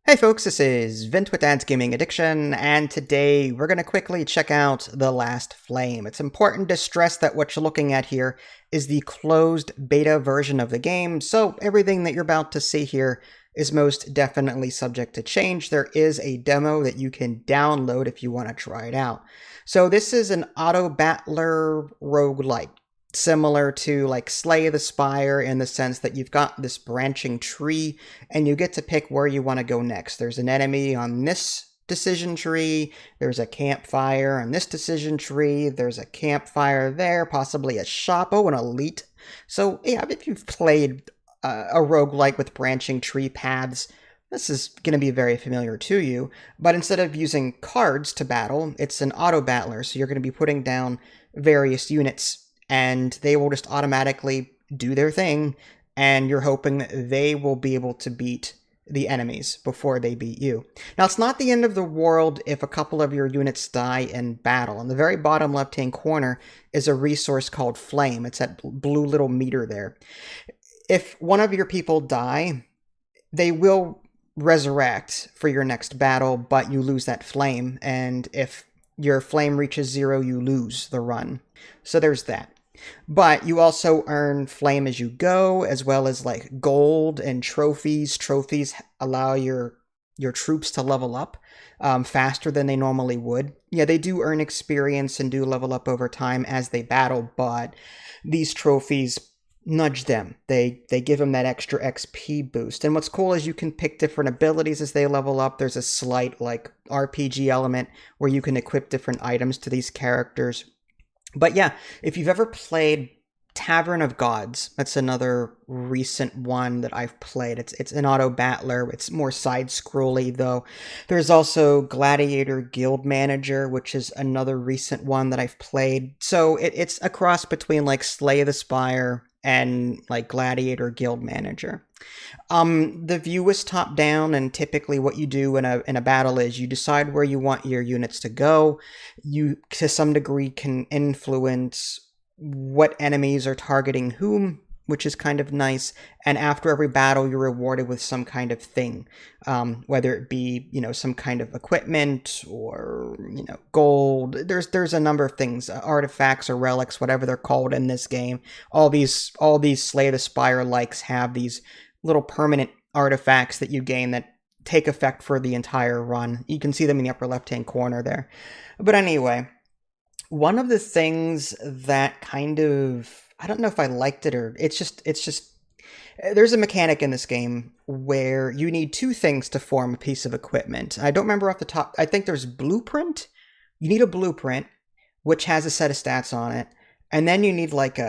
Hey folks, this is Vint with Dad's Gaming Addiction, and today we're going to quickly check out The Last Flame. It's important to stress that what you're looking at here is the closed beta version of the game, so everything that you're about to see here is most definitely subject to change. There is a demo that you can download if you want to try it out. So this is an auto-battler roguelike, similar to like Slay the Spire in the sense that you've got this branching tree and you get to pick where you want to go next. There's an enemy on this decision tree, there's a campfire on this decision tree, there's a campfire there, possibly a shop, an elite. So yeah, if you've played a roguelike with branching tree paths, this is going to be very familiar to you, but instead of using cards to battle, it's an auto-battler, so you're going to be putting down various units and they will just automatically do their thing, and you're hoping that they will be able to beat the enemies before they beat you. Now, it's not the end of the world if a couple of your units die in battle. In the very bottom left-hand corner is a resource called Flame. It's that blue little meter there. If one of your people die, they will resurrect for your next battle, but you lose that flame, and if your flame reaches 0, you lose the run. So there's that. But you also earn flame as you go, as well as like gold and trophies. Trophies allow your troops to level up faster than they normally would. Yeah, they do earn experience and do level up over time as they battle, but these trophies nudge them. They give them that extra XP boost. And what's cool is you can pick different abilities as they level up. There's a slight like RPG element where you can equip different items to these characters. But yeah, if you've ever played Tavern of Gods, that's another recent one that I've played. It's an auto-battler. It's more side-scrolly, though. There's also Gladiator Guild Manager, which is another recent one that I've played. So it's a cross between like Slay the Spire and like Gladiator Guild Manager. The view is top down, and typically what you do in a battle is you decide where you want your units to go. You, to some degree, can influence what enemies are targeting whom, which is kind of nice. And after every battle, you're rewarded with some kind of thing, whether it be, some kind of equipment or, gold. There's a number of things, artifacts or relics, whatever they're called in this game. All these Slay the Spire likes have these little permanent artifacts that you gain that take effect for the entire run. You can see them in the upper left-hand corner there. But anyway, one of the things that kind of, I don't know if I liked it or it's just there's a mechanic in this game where you need two things to form a piece of equipment. I don't remember off the top. I think there's blueprint. You need a blueprint, which has a set of stats on it. And then you need like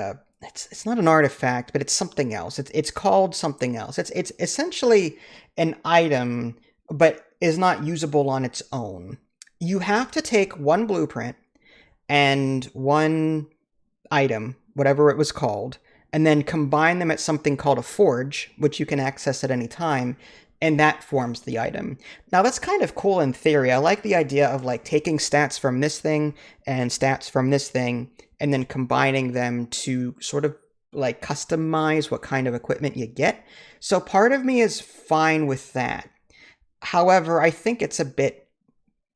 it's not an artifact, but it's something else. It's called something else. It's essentially an item, but is not usable on its own. You have to take one blueprint and one item, whatever it was called, and then combine them at something called a forge, which you can access at any time, and that forms the item. Now, that's kind of cool in theory. I like the idea of like taking stats from this thing and stats from this thing, and then combining them to sort of like customize what kind of equipment you get. So part of me is fine with that. However, I think it's a bit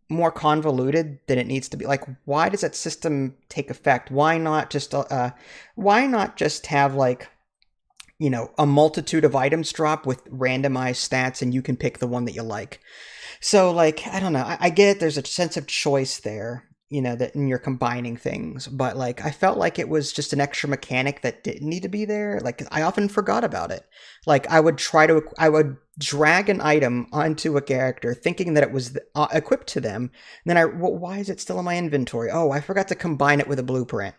more convoluted than it needs to be. Like, why does that system take effect? Why not just have like, a multitude of items drop with randomized stats and you can pick the one that you like? So like, I don't know. I get it. There's a sense of choice there, that you're combining things, but like, I felt like it was just an extra mechanic that didn't need to be there. Like, I often forgot about it. Like, I would drag an item onto a character thinking that it was equipped to them. And then why is it still in my inventory? Oh, I forgot to combine it with a blueprint.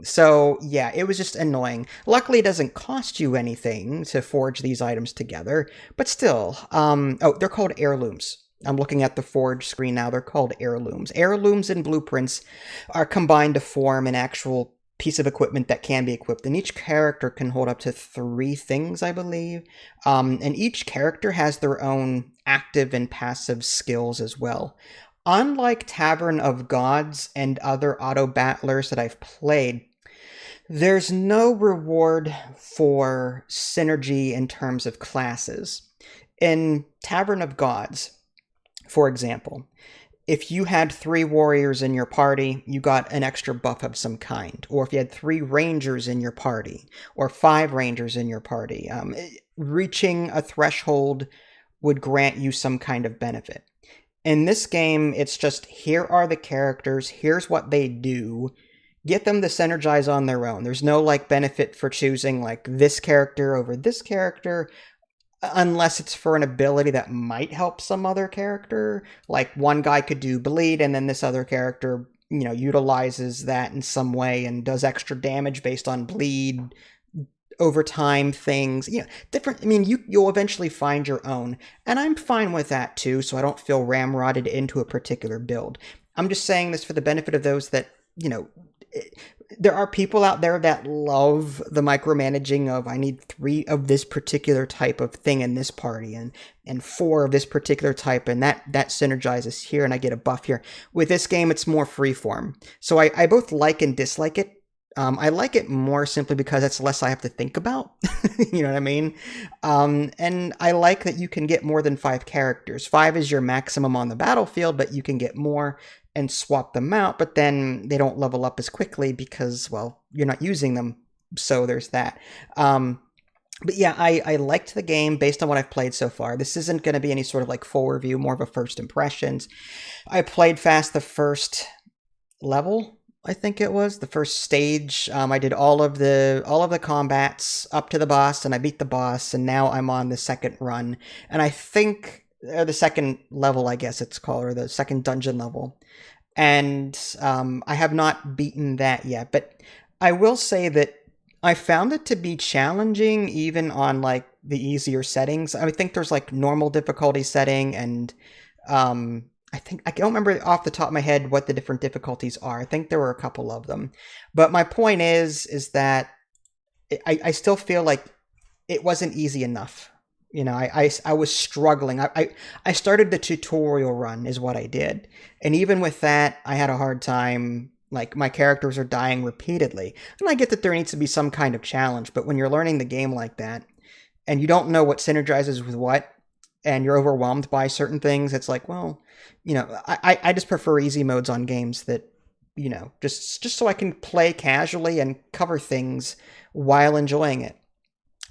So yeah, it was just annoying. Luckily, it doesn't cost you anything to forge these items together, but still, they're called heirlooms. I'm looking at the forge screen now. They're called heirlooms. Heirlooms and blueprints are combined to form an actual piece of equipment that can be equipped. And each character can hold up to 3 things, I believe. And each character has their own active and passive skills as well. Unlike Tavern of Gods and other auto-battlers that I've played, there's no reward for synergy in terms of classes. In Tavern of Gods, for example, if you had 3 warriors in your party, you got an extra buff of some kind. Or if you had 3 rangers in your party, or 5 rangers in your party, reaching a threshold would grant you some kind of benefit. In this game, it's just, here are the characters, here's what they do, get them to synergize on their own. There's no like benefit for choosing like this character over this character, unless it's for an ability that might help some other character. Like one guy could do bleed, and then this other character, utilizes that in some way and does extra damage based on bleed over time things. Different. I mean, you'll eventually find your own, and I'm fine with that too, so I don't feel ramrodded into a particular build. I'm just saying this for the benefit of those that, there are people out there that love the micromanaging of, I need 3 of this particular type of thing in this party and 4 of this particular type, and that synergizes here and I get a buff here. With this game, it's more freeform. So I both like and dislike it. I like it more simply because it's less I have to think about. You know what I mean? And I like that you can get more than 5 characters. 5 is your maximum on the battlefield, but you can get more and swap them out, but then they don't level up as quickly because, well, you're not using them. So there's that. But yeah, I liked the game based on what I've played so far. This isn't going to be any sort of like full review, more of a first impressions. I played fast the first level. I think it was the first stage. I did all of the combats up to the boss, and I beat the boss, and now I'm on the second run. And I think the second level, I guess it's called, or the second dungeon level. And I have not beaten that yet, but I will say that I found it to be challenging even on like the easier settings. I think there's like normal difficulty setting, and I don't remember off the top of my head what the different difficulties are. I think there were a couple of them. But my point is that I still feel like it wasn't easy enough. I was struggling. I started the tutorial run is what I did. And even with that, I had a hard time. Like, my characters are dying repeatedly. And I get that there needs to be some kind of challenge, but when you're learning the game like that, and you don't know what synergizes with what, and you're overwhelmed by certain things, it's like, well, I just prefer easy modes on games that, just so I can play casually and cover things while enjoying it.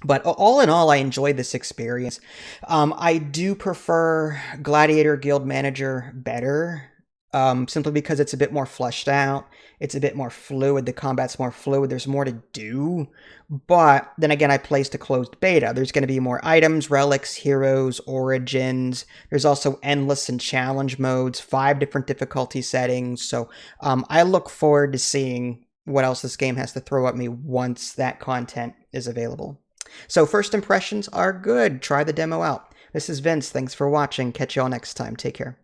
But all in all, I enjoyed this experience. I do prefer Gladiator Guild Manager better, simply because it's a bit more fleshed out. It's a bit more fluid. The combat's more fluid. There's more to do. But then again, I placed a closed beta. There's going to be more items, relics, heroes, origins. There's also endless and challenge modes, 5 different difficulty settings. So I look forward to seeing what else this game has to throw at me once that content is available. So first impressions are good. Try the demo out. This is Vince. Thanks for watching. Catch y'all next time. Take care.